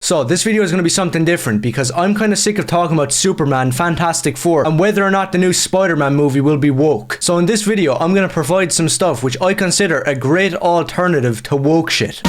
So this video is going to be something different because I'm kind of sick of talking about Superman, Fantastic Four, and whether or not the new Spider-Man movie will be woke. So in this video, I'm going to provide some stuff which I consider a great alternative to woke shit.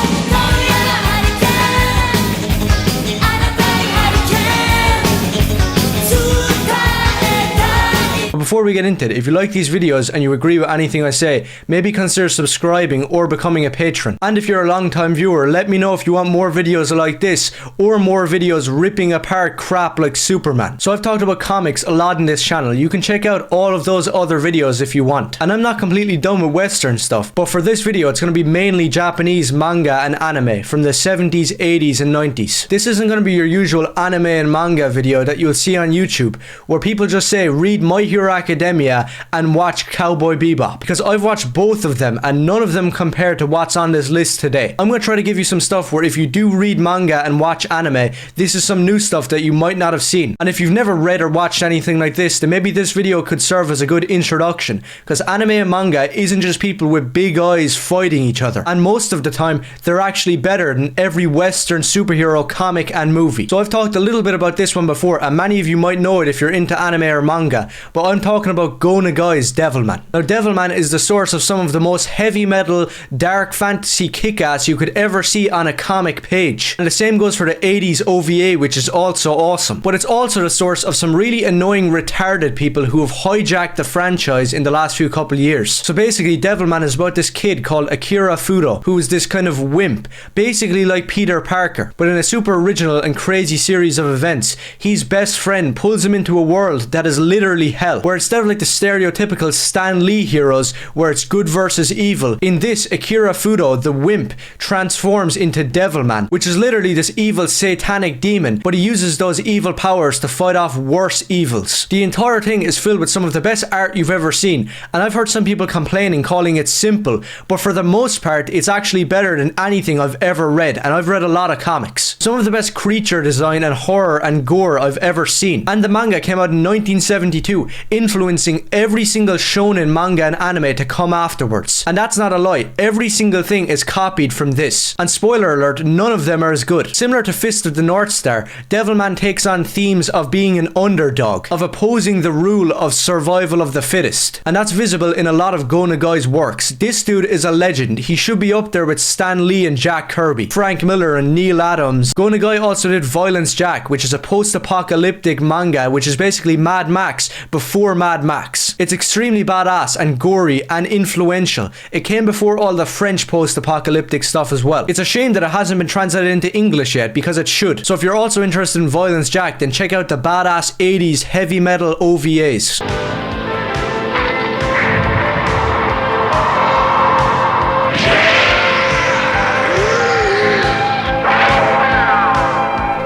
Before we get into it, if you like these videos and you agree with anything I say, maybe consider subscribing or becoming a patron. And if you're a long-time viewer, let me know if you want more videos like this or more videos ripping apart crap like Superman. So I've talked about comics a lot in this channel. You can check out all of those other videos if you want. And I'm not completely done with Western stuff, but for this video it's going to be mainly Japanese manga and anime from the 70s, 80s and 90s. This isn't going to be your usual anime and manga video that you'll see on YouTube where people just say read My Hero Academia and watch Cowboy Bebop, because I've watched both of them and none of them compare to what's on this list today. I'm going to try to give you some stuff where if you do read manga and watch anime, this is some new stuff that you might not have seen. And if you've never read or watched anything like this, then maybe this video could serve as a good introduction, because anime and manga isn't just people with big eyes fighting each other, and most of the time they're actually better than every Western superhero comic and movie. So I've talked a little bit about this one before, and many of you might know it if you're into anime or manga, but I'm talking about Go Nagai's Devilman. Now Devilman is the source of some of the most heavy metal, dark fantasy kick-ass you could ever see on a comic page. And the same goes for the 80s OVA, which is also awesome. But it's also the source of some really annoying retarded people who have hijacked the franchise in the last few couple years. So basically Devilman is about this kid called Akira Fudo, who is this kind of wimp, basically like Peter Parker, but in a super original and crazy series of events, his best friend pulls him into a world that is literally hell, where instead of like the stereotypical Stan Lee heroes where it's good versus evil, in this Akira Fudo, the wimp, transforms into Devilman, which is literally this evil satanic demon, but he uses those evil powers to fight off worse evils. The entire thing is filled with some of the best art you've ever seen, and I've heard some people complaining calling it simple, but for the most part it's actually better than anything I've ever read, and I've read a lot of comics. Some of the best creature design and horror and gore I've ever seen, and the manga came out in 1972, influencing every single shonen manga and anime to come afterwards. And that's not a lie, every single thing is copied from this. And spoiler alert, none of them are as good. Similar to Fist of the North Star, Devilman takes on themes of being an underdog, of opposing the rule of survival of the fittest. And that's visible in a lot of Go Nagai's works. This dude is a legend. He should be up there with Stan Lee and Jack Kirby, Frank Miller and Neil Adams. Go Nagai also did Violence Jack, which is a post-apocalyptic manga which is basically Mad Max before Mad Max. It's extremely badass and gory and influential. It came before all the French post-apocalyptic stuff as well. It's a shame that it hasn't been translated into English yet, because it should. So if you're also interested in Violence Jack, then check out the badass 80s heavy metal OVAs.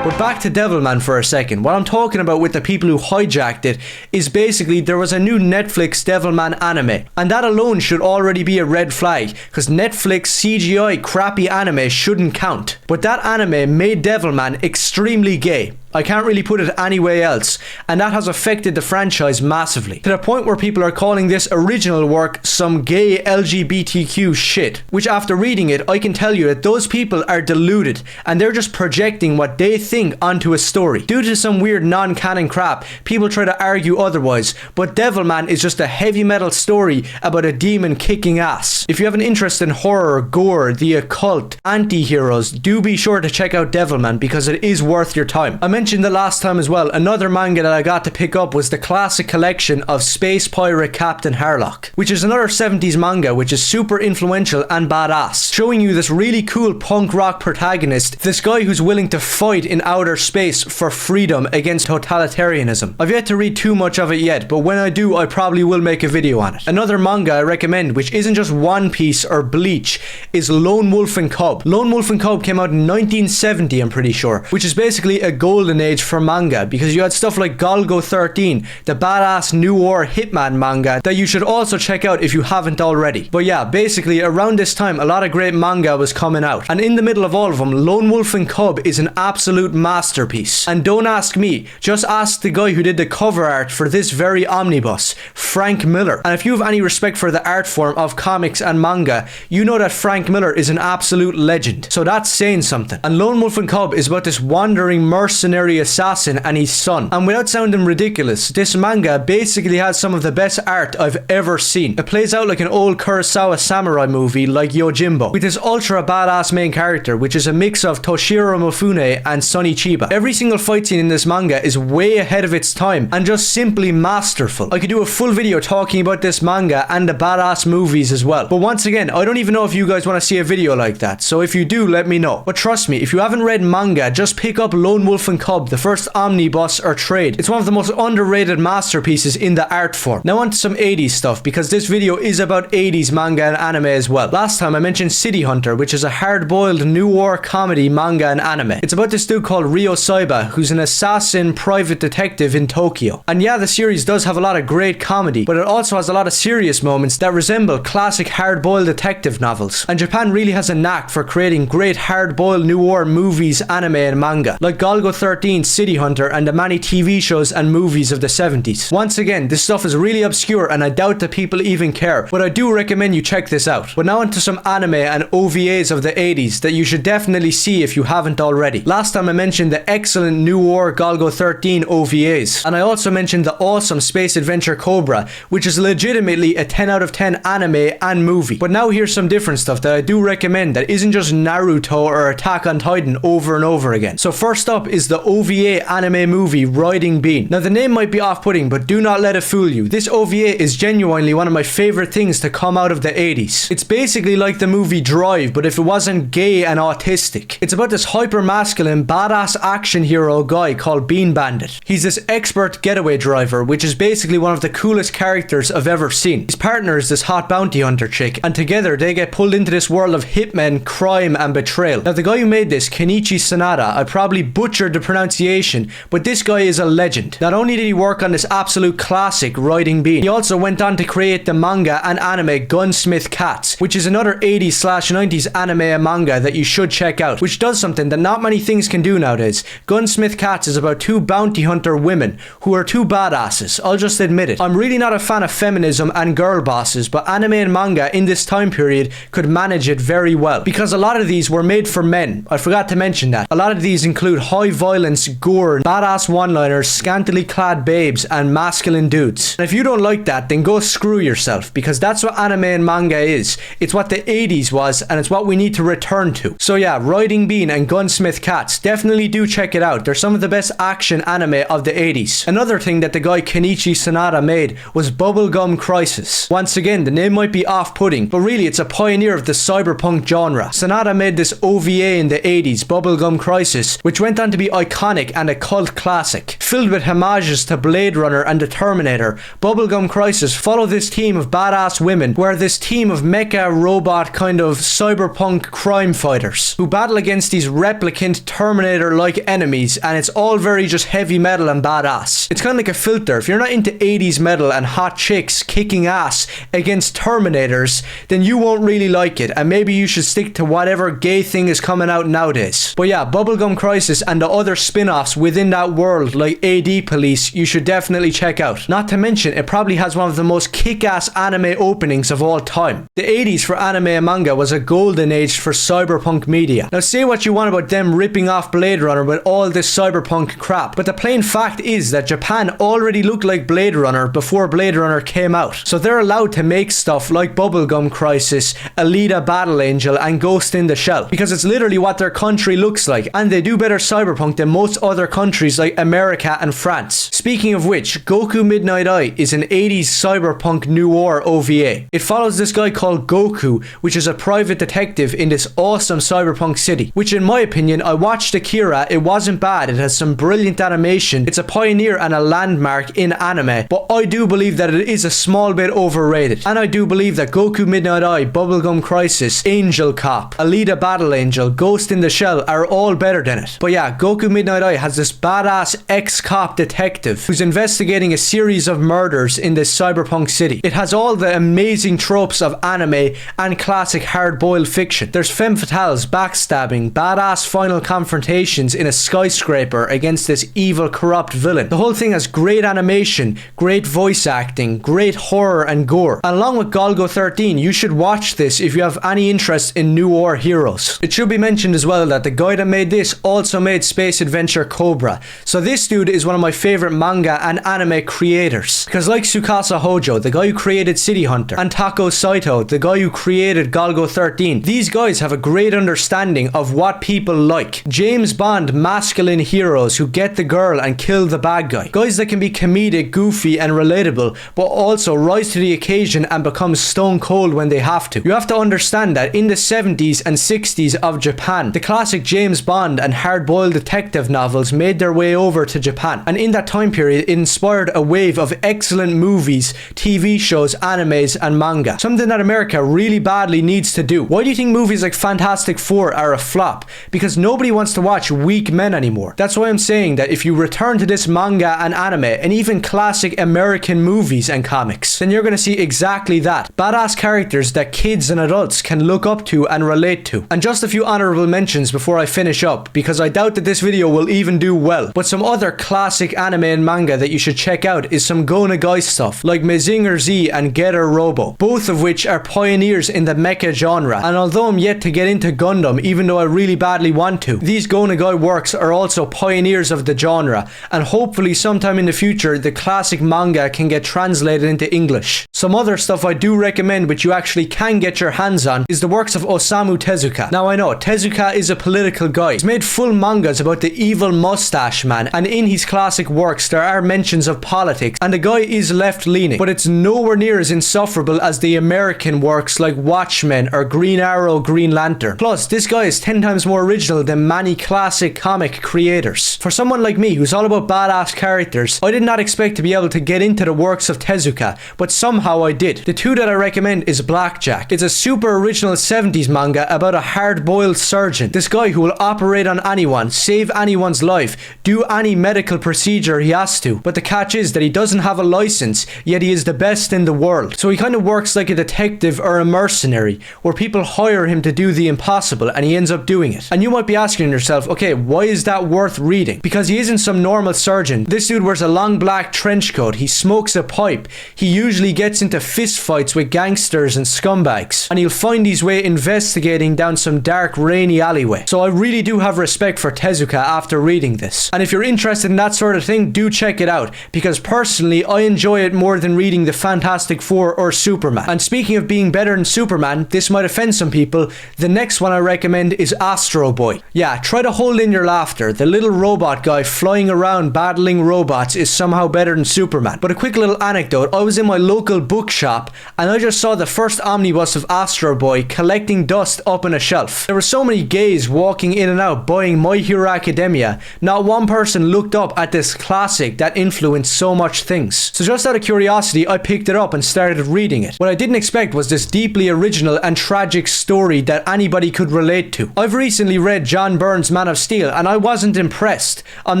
But back to Devilman for a second. What I'm talking about with the people who hijacked it is basically there was a new Netflix Devilman anime, and that alone should already be a red flag, because Netflix CGI crappy anime shouldn't count. But that anime made Devilman extremely gay. I can't really put it any way else, and that has affected the franchise massively, to the point where people are calling this original work some gay LGBTQ shit, which after reading it I can tell you that those people are deluded and they're just projecting what they think onto a story. Due to some weird non-canon crap, people try to argue otherwise, but Devilman is just a heavy metal story about a demon kicking ass. If you have an interest in horror, gore, the occult, anti-heroes, do be sure to check out Devilman because it is worth your time. I mentioned the last time as well, another manga that I got to pick up was the classic collection of Space Pirate Captain Harlock, which is another 70s manga which is super influential and badass, showing you this really cool punk rock protagonist, this guy who's willing to fight in outer space for freedom against totalitarianism. I've yet to read too much of it yet, but when I do I probably will make a video on it. Another manga I recommend, which isn't just One Piece or Bleach, is Lone Wolf and Cub. Lone Wolf and Cub came out in 1970, I'm pretty sure, which is basically a golden golden age for manga, because you had stuff like Golgo 13, the badass new war hitman manga that you should also check out if you haven't already. But yeah, basically around this time a lot of great manga was coming out, and in the middle of all of them, Lone Wolf and Cub is an absolute masterpiece. And don't ask me, just ask the guy who did the cover art for this very omnibus, Frank Miller. And if you have any respect for the art form of comics and manga, you know that Frank Miller is an absolute legend. So that's saying something. And Lone Wolf and Cub is about this wandering mercenary assassin and his son. And without sounding ridiculous, this manga basically has some of the best art I've ever seen. It plays out like an old Kurosawa samurai movie like Yojimbo, with this ultra badass main character, which is a mix of Toshiro Mifune and Sonny Chiba. Every single fight scene in this manga is way ahead of its time and just simply masterful. I could do a full video talking about this manga and the badass movies as well. But once again, I don't even know if you guys want to see a video like that, so if you do, let me know. But trust me, if you haven't read manga, just pick up Lone Wolf and Cub, the first omnibus or trade. It's one of the most underrated masterpieces in the art form. Now on to some 80s stuff, because this video is about 80s manga and anime as well. Last time I mentioned City Hunter, which is a hard-boiled new war comedy manga and anime. It's about this dude called Ryo Saiba, who's an assassin private detective in Tokyo. And yeah, the series does have a lot of great comedy, but it also has a lot of serious moments that resemble classic hard-boiled detective novels. And Japan really has a knack for creating great hard-boiled new war movies, anime and manga, like Golgo 13, City Hunter, and the many TV shows and movies of the 70s. Once again, this stuff is really obscure and I doubt that people even care, but I do recommend you check this out. But now onto some anime and OVAs of the 80s that you should definitely see if you haven't already. Last time I mentioned the excellent New War Golgo 13 OVAs, and I also mentioned the awesome Space Adventure Cobra, which is legitimately a 10 out of 10 anime and movie. But now here's some different stuff that I do recommend that isn't just Naruto or Attack on Titan over and over again. So first up is the OVA anime movie Riding Bean. Now the name might be off-putting, but do not let it fool you. This OVA is genuinely one of my favorite things to come out of the 80s. It's basically like the movie Drive, but if it wasn't gay and autistic. It's about this hyper-masculine, badass action hero guy called Bean Bandit. He's this expert getaway driver, which is basically one of the coolest characters I've ever seen. His partner is this hot bounty hunter chick, and together they get pulled into this world of hitmen, crime, and betrayal. Now the guy who made this, Kenichi Sanada, I probably butchered the pronunciation, but this guy is a legend. Not only did he work on this absolute classic, Riding Bean, he also went on to create the manga and anime Gunsmith Cats, which is another 80s/90s anime and manga that you should check out, which does something that not many things can do nowadays. Gunsmith Cats is about two bounty hunter women who are two badasses. I'll just admit it. I'm really not a fan of feminism and girl bosses, but anime and manga in this time period could manage it very well, because a lot of these were made for men. I forgot to mention that. A lot of these include high violence, gore, badass one-liners, scantily clad babes, and masculine dudes. And if you don't like that, then go screw yourself, because that's what anime and manga is. It's what the 80s was, and it's what we need to return to. So yeah, Riding Bean and Gunsmith Cats, definitely do check it out. They're some of the best action anime of the 80s. Another thing that the guy Kenichi Sanada made was Bubblegum Crisis. Once again, the name might be off-putting, but really it's a pioneer of the cyberpunk genre. Sanada made this OVA in the 80s, Bubblegum Crisis, which went on to be iconic and a cult classic. Filled with homages to Blade Runner and the Terminator, Bubblegum Crisis follow this team of badass women, who are this team of mecha robot kind of cyberpunk crime fighters who battle against these replicant Terminator-like enemies, and it's all very just heavy metal and badass. It's kind of like a filter. If you're not into 80s metal and hot chicks kicking ass against Terminators, then you won't really like it, and maybe you should stick to whatever gay thing is coming out nowadays. But yeah, Bubblegum Crisis and the other spin-offs within that world like AD Police, you should definitely check out. Not to mention, it probably has one of the most kick-ass anime openings of all time. The 80s for anime and manga was a golden age for cyberpunk media. Now say what you want about them ripping off Blade Runner with all this cyberpunk crap, but the plain fact is that Japan already looked like Blade Runner before Blade Runner came out. So they're allowed to make stuff like Bubblegum Crisis, Alita Battle Angel, and Ghost in the Shell, because it's literally what their country looks like, and they do better cyberpunk than most other countries like America and France. Speaking of which, Goku Midnight Eye is an 80s cyberpunk new war OVA. It follows this guy called Goku, which is a private detective in this awesome cyberpunk city, which in my opinion, I watched Akira, it wasn't bad, it has some brilliant animation, it's a pioneer and a landmark in anime, but I do believe that it is a small bit overrated, and I do believe that Goku Midnight Eye, Bubblegum Crisis, Angel Cop, Alita Battle Angel, Ghost in the Shell are all better than it. But yeah, Goku Midnight Eye has this badass ex-cop detective who's investigating a series of murders in this cyberpunk city. It has all the amazing tropes of anime and classic hard-boiled fiction. There's femme fatales, backstabbing, badass final confrontations in a skyscraper against this evil, corrupt villain. The whole thing has great animation, great voice acting, great horror and gore. And along with Golgo 13, you should watch this if you have any interest in noir heroes. It should be mentioned as well that the guy that made this also made Space Adventure Cobra. So this dude is one of my favorite manga and anime creators. Because like Tsukasa Hojo, the guy who created City Hunter, and Tako Saito, the guy who created Golgo 13, these guys have a great understanding of what people like. James Bond masculine heroes who get the girl and kill the bad guy. Guys that can be comedic, goofy and relatable, but also rise to the occasion and become stone cold when they have to. You have to understand that in the 70s and 60s of Japan, the classic James Bond and hard-boiled detective novels made their way over to Japan. And in that time period, it inspired a wave of excellent movies, TV shows, animes and manga. Something that America really badly needs to do. Why do you think movies like Fantastic Four are a flop? Because nobody wants to watch weak men anymore. That's why I'm saying that if you return to this manga and anime and even classic American movies and comics, then you're going to see exactly that. Badass characters that kids and adults can look up to and relate to. And just a few honorable mentions before I finish up, because I doubt that this video will even do well. But some other classic anime and manga that you should check out is some Go Nagai stuff, like Mazinger Z and Getter Robo, both of which are pioneers in the mecha genre. And although I'm yet to get into Gundam, even though I really badly want to, these Go Nagai works are also pioneers of the genre, and hopefully sometime in the future the classic manga can get translated into English. Some other stuff I do recommend which you actually can get your hands on is the works of Osamu Tezuka. Now I know, Tezuka is a political guy. He's made full mangas about the evil mustache man, and in his classic works there are mentions of politics, and the guy is left-leaning, but it's nowhere near as insufferable as the American works like Watchmen or Green Arrow, Green Lantern. Plus, this guy is 10 times more original than many classic comic creators. For someone like me who's all about badass characters, I did not expect to be able to get into the works of Tezuka, but somehow I did. The two that I recommend is Blackjack. It's a super original 70s manga about a hard-boiled surgeon. This guy who will operate on anyone, save anyone's life, do any medical procedure he has to. But the catch is that he doesn't have a license, yet he is the best in the world. So he kind of works like a detective or a mercenary, where people hire him to do the impossible and he ends up doing it. And you might be asking yourself, okay, why is that worth reading? Because he isn't some normal surgeon. This dude wears a long black trench coat, he smokes a pipe, he usually gets into fist fights with gangsters and scumbags, and he'll find his way investigating down some dark rainy alleyway. So I really do have respect for Tezuka after reading this. And if you're interested in that sort of thing, do check it out, because personally I enjoy it more than reading the Fantastic Four or Superman. And speaking of being better than Superman, this might offend some people, the next one I recommend is Astro Boy. Yeah, try to hold in your laughter. The little robot guy flying around battling robots is somehow better than Superman. But a quick little anecdote, I was in my local bookshop and I just saw the first omnibus of Astro Boy collecting dust up on a shelf. There were so many gays walking in and out buying My Hero Academia, not one person looked up at this classic that influenced so much things. So just out of curiosity, I picked it up and started reading it. What I didn't expect was this deeply original and tragic story that anybody could relate to. I've recently read John Byrne's Man of Steel and I wasn't impressed. I'm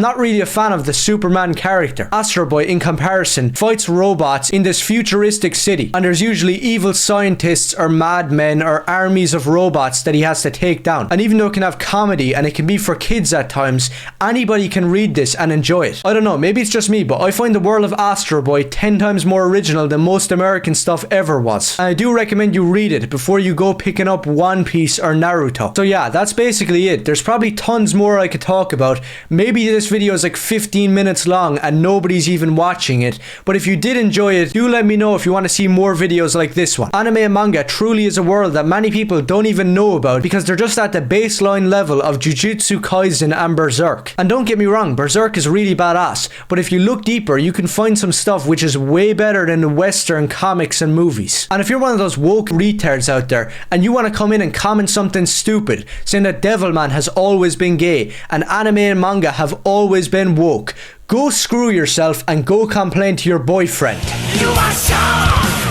not really a fan of the Superman character. Astro Boy, in comparison, fights robots in this futuristic city, and there's usually evil scientists or madmen or armies of robots that he has to take down. And even though it can have comedy and it can be for kids at times, anybody can read this and enjoy it. I don't know, maybe it's just me, but I find the world of Astro Boy 10 times more original than most American stuff ever was. And I do recommend you read it before you go picking up One Piece or Naruto. So yeah, that's basically it. There's probably tons more I could talk about. Maybe this video is like 15 minutes long and nobody's even watching it, but if you did enjoy it, do let me know if you want to see more videos like this one. Anime and manga truly is a world that many people don't even know about because they're just at the baseline level of Jujutsu Kaisen and Berserk. And don't get me wrong, Berserk is really badass, but if you look deeper, you can find some stuff which is way better than the Western comics and movies. And if you're one of those woke retards out there and you want to come in and comment something stupid, saying that Devilman has always been gay and anime and manga have always been woke, go screw yourself and go complain to your boyfriend. You are so